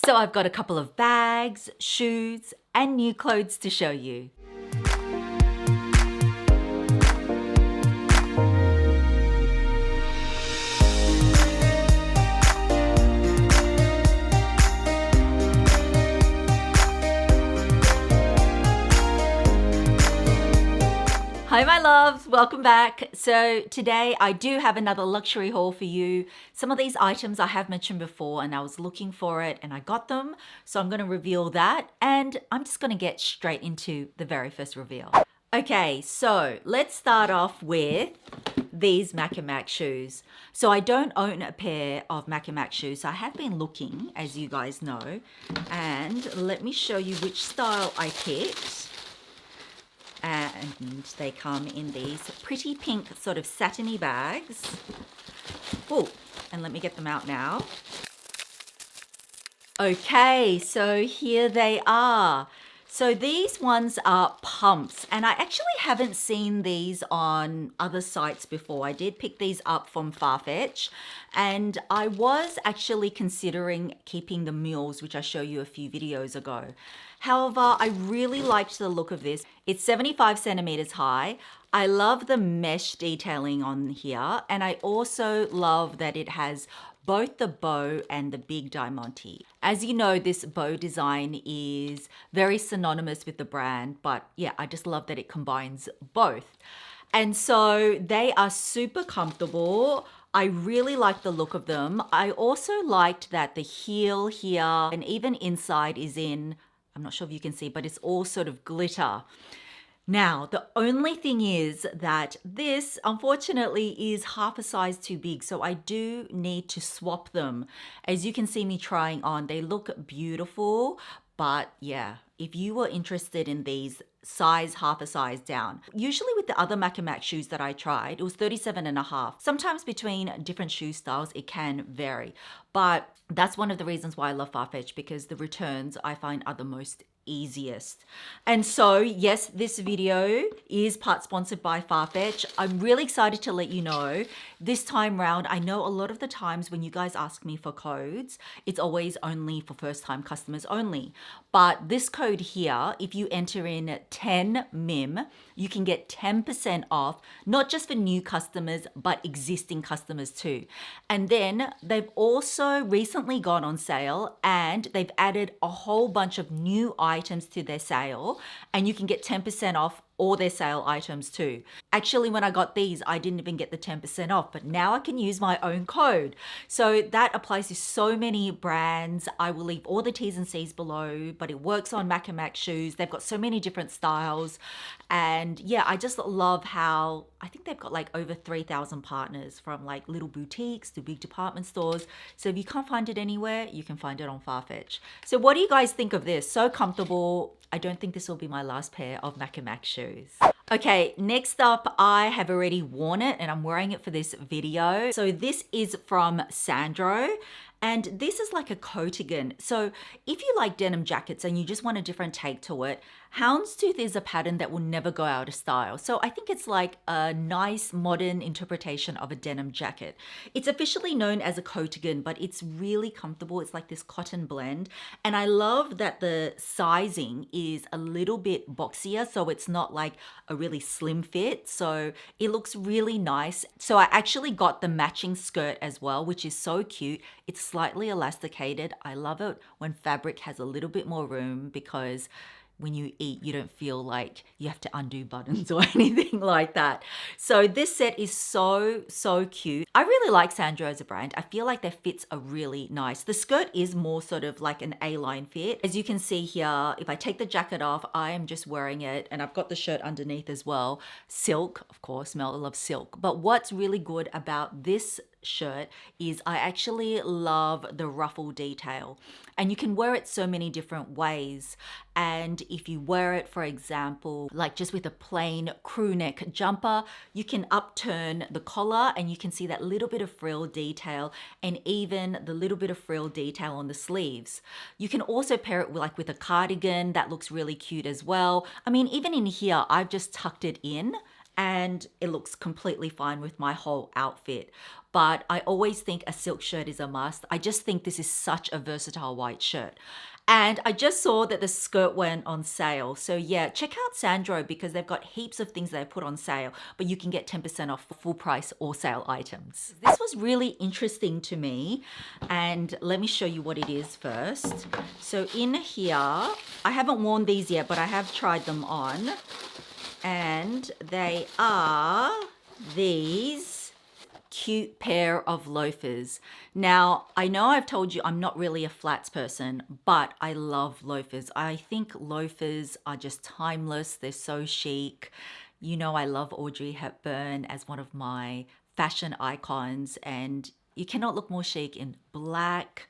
So I've got a couple of bags, shoes, and new clothes to show you. Hi my loves, welcome back. So today I do have another luxury haul for you. Some of these items I have mentioned before and I was looking for it and I got them. So I'm going to reveal that and I'm just going to get straight into the very first reveal. Okay, so let's start off with these Mac & Mac shoes. So I don't own a pair of Mac & Mac shoes. So I have been looking, as you guys know, and let me show you which style I picked. And they come in these pretty pink sort of satiny bags. Oh, and let me get them out now. Okay, so here they are. So these ones are pumps, and I actually haven't seen these on other sites before. I did pick these up from Farfetch, and I was actually considering keeping the mules, which I showed you a few videos ago. However, I really liked the look of this. It's 75 centimeters high. I love the mesh detailing on here, and I also love that it has both the bow and the big diamante. As you know, this bow design is very synonymous with the brand, but yeah, I just love that it combines both. And so they are super comfortable. I really like the look of them. I also liked that the heel here and even inside is in, I'm not sure if you can see, but it's all sort of glitter. Now, the only thing is that this, unfortunately, is half a size too big, so I do need to swap them. As you can see me trying on, they look beautiful, but yeah, if you were interested in these, size half a size down. Usually with the other Mac & Mac shoes that I tried, it was 37.5. Sometimes between different shoe styles, it can vary, but that's one of the reasons why I love Farfetch, because the returns I find are the most easiest. And so yes, this video is part sponsored by Farfetch. I'm really excited to let you know this time round. I know a lot of the times when you guys ask me for codes, it's always only for first time customers only. But this code here, if you enter in 10 MIM, you can get 10% off, not just for new customers, but existing customers too. And then they've also recently gone on sale and they've added a whole bunch of new items to their sale, and you can get 10% off all their sale items too. Actually, when I got these, I didn't even get the 10% off, but now I can use my own code. So that applies to so many brands. I will leave all the T's and C's below, but it works on Mac & Mac shoes. They've got so many different styles. And yeah, I just love how, I think they've got like over 3,000 partners, from like little boutiques to big department stores. So if you can't find it anywhere, you can find it on Farfetch. So what do you guys think of this? So comfortable. I don't think this will be my last pair of Mac & Mac shoes. Okay, next up, I have already worn it and I'm wearing it for this video. So this is from Sandro. And this is like a coatigan. So if you like denim jackets and you just want a different take to it, houndstooth is a pattern that will never go out of style. So I think it's like a nice modern interpretation of a denim jacket. It's officially known as a coatigan, but it's really comfortable. It's like this cotton blend. And I love that the sizing is a little bit boxier, so it's not like a really slim fit. So it looks really nice. So I actually got the matching skirt as well, which is so cute. It's slightly elasticated. I love it when fabric has a little bit more room, because when you eat, you don't feel like you have to undo buttons or anything like that. So this set is so cute. I really like Sandro as a brand. I feel like their fits are really nice. The skirt is more sort of like an A-line fit. As you can see here, if I take the jacket off, I am just wearing it, and I've got the shirt underneath as well. Silk, of course, Mel loves silk. But what's really good about this shirt is I actually love the ruffle detail, and you can wear it so many different ways. And if you wear it, for example, like just with a plain crew neck jumper, you can upturn the collar and you can see that little bit of frill detail, and even the little bit of frill detail on the sleeves. You can also pair it with a cardigan that looks really cute as well. I mean, even in here, I've just tucked it in and it looks completely fine with my whole outfit. But I always think a silk shirt is a must. I just think this is such a versatile white shirt. And I just saw that the skirt went on sale. So yeah, check out Sandro because they've got heaps of things they put on sale, but you can get 10% off full price or sale items. This was really interesting to me. And let me show you what it is first. So in here, I haven't worn these yet, but I have tried them on. And they are these cute pair of loafers. Now, I know I've told you I'm not really a flats person, but I love loafers. I think loafers are just timeless. They're so chic. You know, I love Audrey Hepburn as one of my fashion icons, and you cannot look more chic in black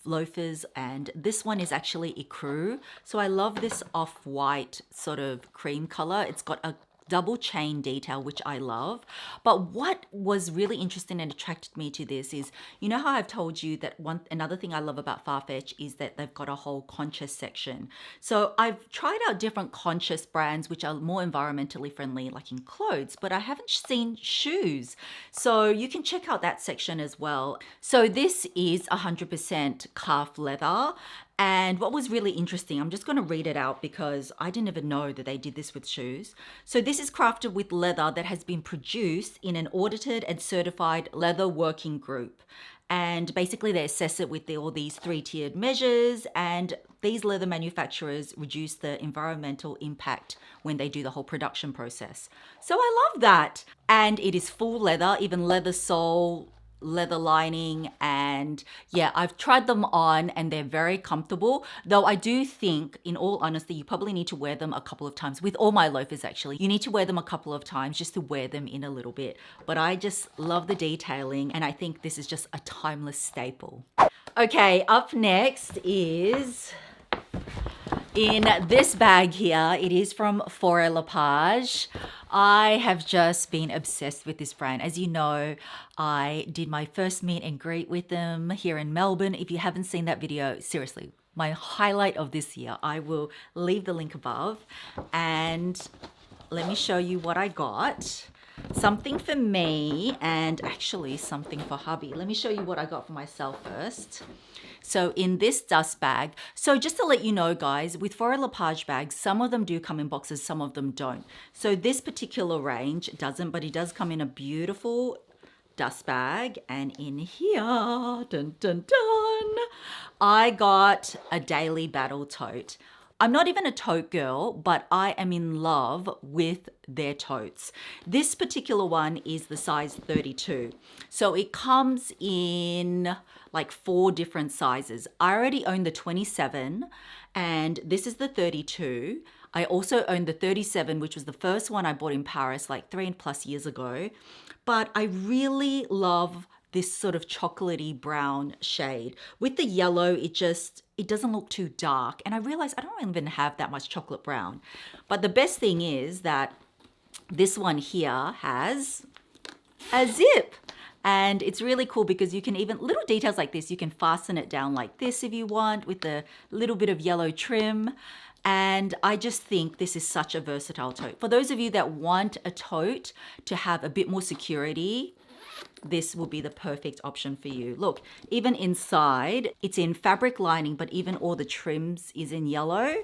loafers, and this one is actually ecru. So I love this off-white sort of cream color. It's got a double chain detail, which I love. But what was really interesting and attracted me to this is, you know how I've told you that another thing I love about Farfetch is that they've got a whole conscious section. So I've tried out different conscious brands which are more environmentally friendly, like in clothes, but I haven't seen shoes. So you can check out that section as well. So this is 100% calf leather. And what was really interesting, I'm just going to read it out because I didn't even know that they did this with shoes. So this is crafted with leather that has been produced in an audited and certified leather working group. And basically they assess it with all these 3-tiered measures, and these leather manufacturers reduce the environmental impact when they do the whole production process. So I love that. And it is full leather, even leather sole, leather lining, and yeah, I've tried them on and they're very comfortable. Though I do think, in all honesty, you probably need to wear them a couple of times. With all my loafers actually, you need to wear them a couple of times just to wear them in a little bit. But I just love the detailing, and I think this is just a timeless staple. Okay, up next is in this bag here. It is from Faure Le Page. I have just been obsessed with this brand. As you know, I did my first meet and greet with them here in Melbourne. If you haven't seen that video, seriously, my highlight of this year, I will leave the link above. And let me show you what I got. Something for me and actually something for hubby. Let me show you what I got for myself first. So in this dust bag, so just to let you know guys, with Faure Le Page bags, some of them do come in boxes, some of them don't. So this particular range doesn't, but it does come in a beautiful dust bag. And in here, dun dun dun, I got a Daily Battle tote. I'm not even a tote girl, but I am in love with their totes. This particular one is the size 32. So it comes in like 4 different sizes. I already own the 27 and this is the 32. I also own the 37, which was the first one I bought in Paris like 3+ years ago. But I really love this sort of chocolatey brown shade. With the yellow, it doesn't look too dark. And I realized I don't even have that much chocolate brown. But the best thing is that this one here has a zip. And it's really cool because you can even, little details like this, you can fasten it down like this if you want with a little bit of yellow trim. And I just think this is such a versatile tote. For those of you that want a tote to have a bit more security, this will be the perfect option for you. Look, even inside, it's in fabric lining, but even all the trims is in yellow.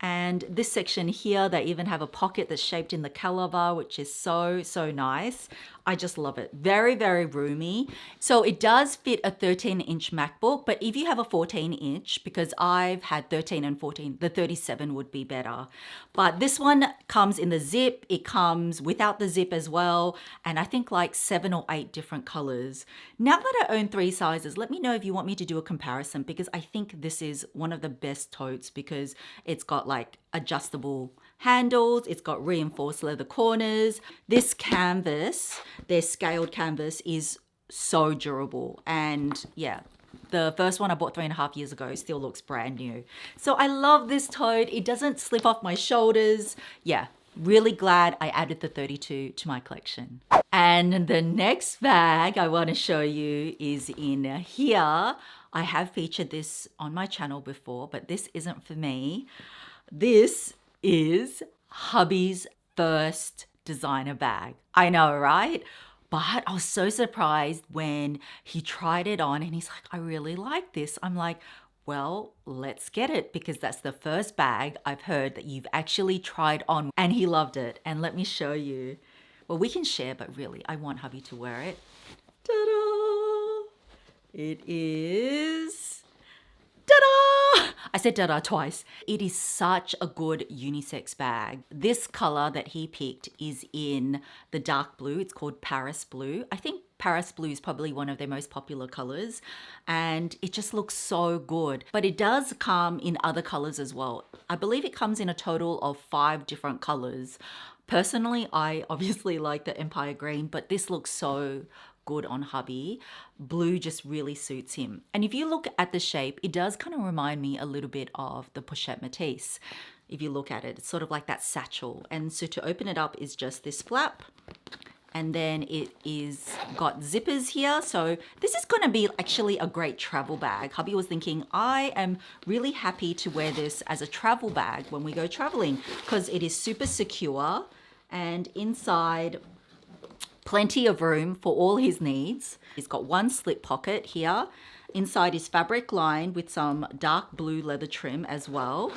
And this section here, they even have a pocket that's shaped in the calabar, which is so, so nice. I just love it. Very, very roomy. So it does fit a 13-inch MacBook, but if you have a 14-inch, because I've had 13 and 14, the 37 would be better. But this one comes in the zip. It comes without the zip as well. And I think like 7 or 8 different colors. Now that I own 3 sizes, let me know if you want me to do a comparison, because I think this is one of the best totes because it's got like adjustable handles, it's got reinforced leather corners. This canvas, their scaled canvas, is so durable. And yeah, the first one I bought 3.5 years ago still looks brand new. So I love this tote. It doesn't slip off my shoulders. Yeah, really glad I added the 32 to my collection. And the next bag I want to show you is in here. I have featured this on my channel before, but this isn't for me. This is hubby's first designer bag. I know, right? But I was so surprised when he tried it on and he's like, I really like this. I'm like, well, let's get it because that's the first bag I've heard that you've actually tried on, and he loved it. And let me show you. Well, we can share, but really, I want hubby to wear it. Ta-da! It is... Ta-da! I said ta-da twice. It is such a good unisex bag. This color that he picked is in the dark blue. It's called Paris Blue. I think Paris Blue is probably one of their most popular colors, and it just looks so good. But it does come in other colors as well. I believe it comes in a total of 5 different colors. Personally, I obviously like the Empire Green, but this looks so good on hubby. Blue just really suits him. And if you look at the shape, it does kind of remind me a little bit of the Pochette Métis. If you look at it, it's sort of like that satchel. And so to open it up is just this flap. And then it is got zippers here. So this is going to be actually a great travel bag. Hubby was thinking, I am really happy to wear this as a travel bag when we go traveling because it is super secure, and inside plenty of room for all his needs. He's got one slip pocket here. Inside is fabric lined with some dark blue leather trim as well.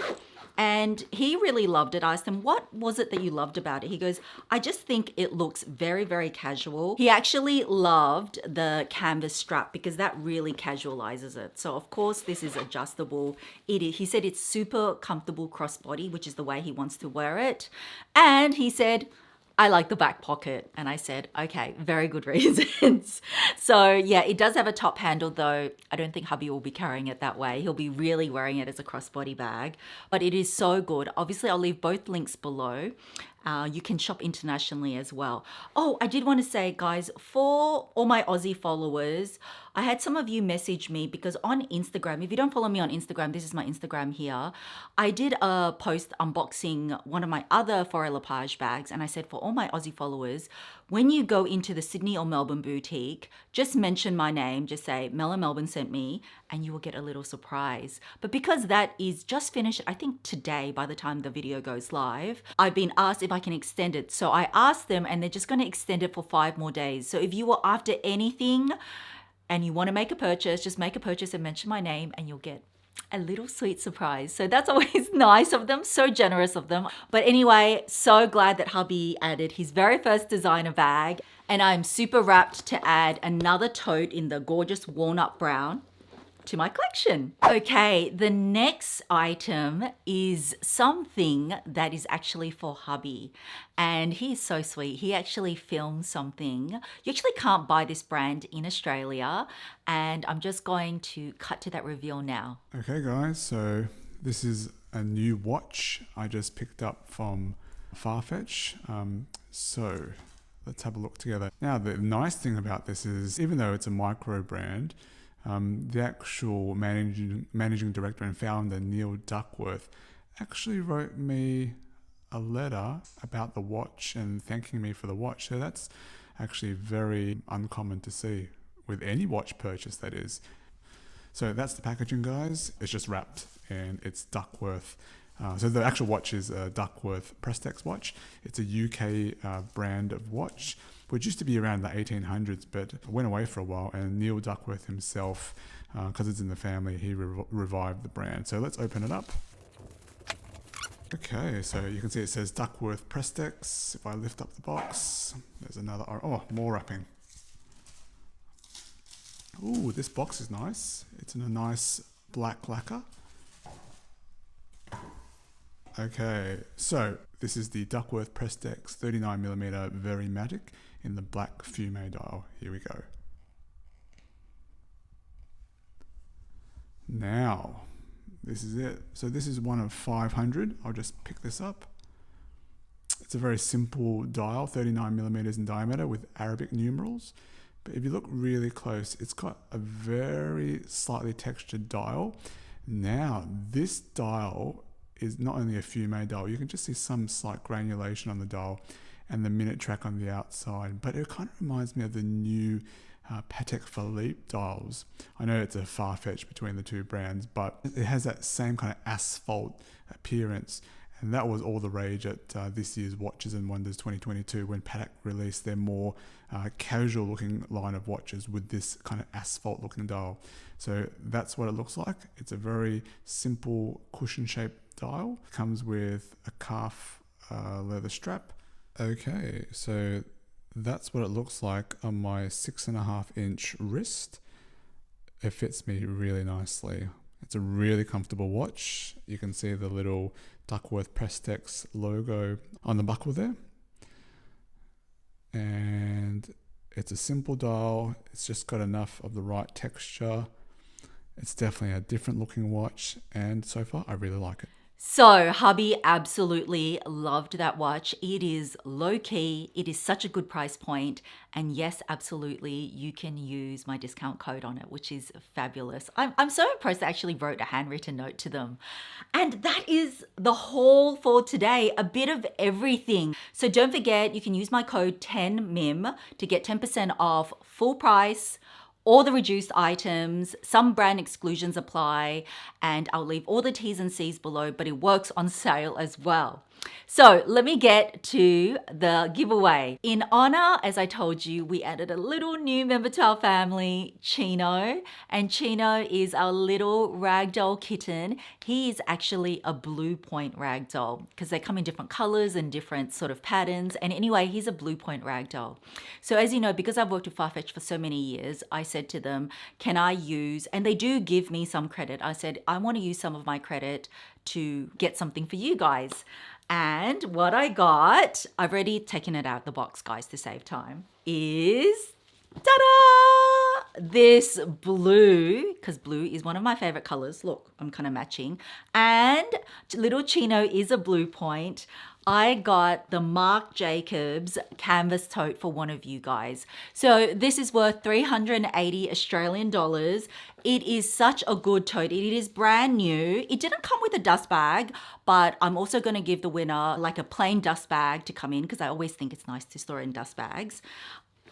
And he really loved it. I asked him, what was it that you loved about it? He goes, I just think it looks very, very casual. He actually loved the canvas strap because that really casualizes it. So of course this is adjustable. He said it's super comfortable crossbody, which is the way he wants to wear it. And he said, I like the back pocket. And I said, okay, very good reasons. So yeah, it does have a top handle though. I don't think hubby will be carrying it that way. He'll be really wearing it as a crossbody bag, but it is so good. Obviously I'll leave both links below. You can shop internationally as well. Oh, I did want to say, guys, for all my Aussie followers, I had some of you message me because on Instagram, if you don't follow me on Instagram, this is my Instagram here. I did a post unboxing one of my other Faure Le Page bags, and I said for all my Aussie followers, when you go into the Sydney or Melbourne boutique, just mention my name, just say Mel in Melbourne sent me, and you will get a little surprise. But because that is just finished, I think today by the time the video goes live, I've been asked if I can extend it. So I asked them and they're just going to extend it for 5 more days. So if you were after anything and you want to make a purchase, just make a purchase and mention my name and you'll get a little sweet surprise. So that's always nice of them, so generous of them. But anyway, so glad that hubby added his very first designer bag, and I'm super wrapped to add another tote in the gorgeous walnut brown to my collection. Okay, the next item is something that is actually for hubby, and he's so sweet. He actually filmed something. You actually can't buy this brand in Australia, and I'm just going to cut to that reveal now. Okay guys, so this is a new watch I just picked up from Farfetch. So let's have a look together. Now the nice thing about this is, even though it's a micro brand, the actual managing director and founder, Neil Duckworth, actually wrote me a letter about the watch and thanking me for the watch. So that's actually very uncommon to see with any watch purchase, that is. So that's the packaging, guys. It's just wrapped and it's Duckworth. So the actual watch is a Duckworth Prestex watch. It's a UK brand of watch, which used to be around the 1800s, but went away for a while. And Neil Duckworth himself, because it's in the family, he revived the brand. So let's open it up. Okay, so you can see it says Duckworth Prestex. If I lift up the box, there's another, oh, more wrapping. Ooh, this box is nice. It's in a nice black lacquer. Okay, so this is the Duckworth Prestex 39mm Verimatic in the black fume dial. Here we go. Now, this is it. So this is one of 500. I'll just pick this up. It's a very simple dial, 39mm in diameter with Arabic numerals. But if you look really close, it's got a very slightly textured dial. Now, this dial is not only a fume dial, you can just see some slight granulation on the dial and the minute track on the outside, but it kind of reminds me of the new Patek Philippe dials. I know it's a Farfetch between the two brands, but it has that same kind of asphalt appearance, And that was all the rage at this year's Watches and Wonders 2022 when Patek released their more casual looking line of watches with this kind of asphalt looking dial. So that's what it looks like. It's a very simple cushion shaped dial. It comes with a calf leather strap. Okay, so that's what it looks like on my 6.5-inch wrist. It fits me really nicely. It's a really comfortable watch. You can see the little Duckworth Prestex logo on the buckle there. And it's a simple dial. It's just got enough of the right texture. It's definitely a different looking watch, and so far I really like it. So hubby absolutely loved that watch. It is low key. It is such a good price point. And yes, absolutely, you can use my discount code on it, which is fabulous. I'm so impressed I actually wrote a handwritten note to them. And that is the haul for today, a bit of everything. So don't forget, you can use my code 10MIM to get 10% off full price, all the reduced items. Some brand exclusions apply, and I'll leave all the T's and C's below, but it works on sale as well. So let me get to the giveaway. In honor, as I told you, we added a little new member to our family, Chino. And Chino is our little ragdoll kitten. He is actually a blue point ragdoll because they come in different colors and different sort of patterns. And anyway, he's a blue point ragdoll. So as you know, because I've worked with Farfetch for so many years, I said to them, can I use, and they do give me some credit. I said, I want to use some of my credit to get something for you guys. And what I got, I've already taken it out of the box, guys, to save time, is, ta-da! This blue, because blue is one of my favorite colors. Look, I'm kind of matching. And little Chino is a blue point. I got the Marc Jacobs canvas tote for one of you guys. So this is worth 380 Australian dollars. It is such a good tote. It is brand new. It didn't come with a dust bag, but I'm also going to give the winner like a plain dust bag to come in because I always think it's nice to store in dust bags.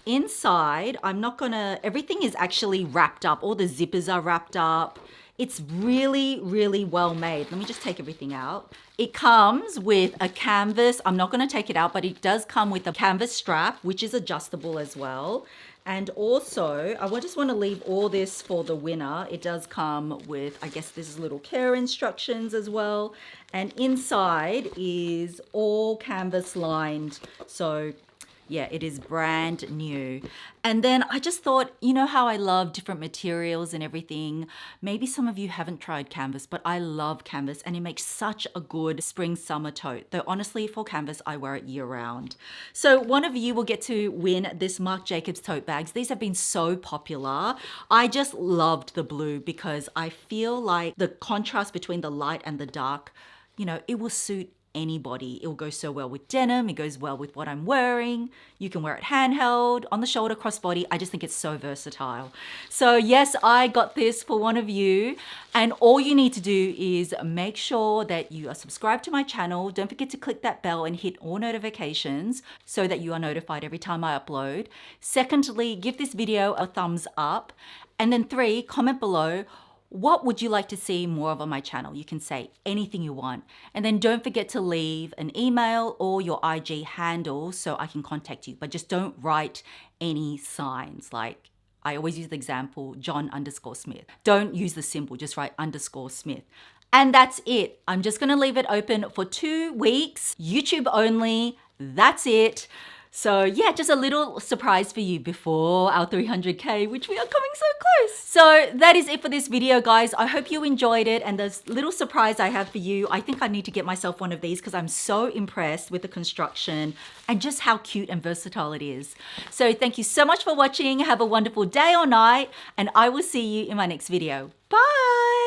Inside, everything is actually wrapped up. All the zippers are wrapped up. It's really, really well made. Let me just take everything out. It comes with a canvas. I'm not going to take it out, but it does come with a canvas strap, which is adjustable as well. And also, I just want to leave all this for the winner. It does come with, I guess this is little care instructions as well. And inside is all canvas lined. So yeah, it is brand new. And then I just thought, you know how I love different materials and everything. Maybe some of you haven't tried canvas, but I love canvas and it makes such a good spring summer tote. Though honestly, for canvas, I wear it year round. So one of you will get to win this Marc Jacobs tote bags. These have been so popular. I just loved the blue because I feel like the contrast between the light and the dark, it will suit anybody. It will go so well with denim. It goes well with what I'm wearing. You can wear it handheld, on the shoulder, crossbody. I just think it's so versatile. So yes, I got this for one of you. And all you need to do is make sure that you are subscribed to my channel. Don't forget to click that bell and hit all notifications so that you are notified every time I upload. Secondly, give this video a thumbs up. And then 3, comment below, what would you like to see more of on my channel? You can say anything you want. And then don't forget to leave an email or your IG handle so I can contact you. But just don't write any signs. Like I always use the example, John_Smith. Don't use the symbol, just write _Smith. And that's it. I'm just going to leave it open for 2 weeks, YouTube only. That's it. So yeah, just a little surprise for you before our 300K, which we are coming so close. So that is it for this video, guys. I hope you enjoyed it. And this little surprise I have for you, I think I need to get myself one of these because I'm so impressed with the construction and just how cute and versatile it is. So thank you so much for watching. Have a wonderful day or night, and I will see you in my next video. Bye.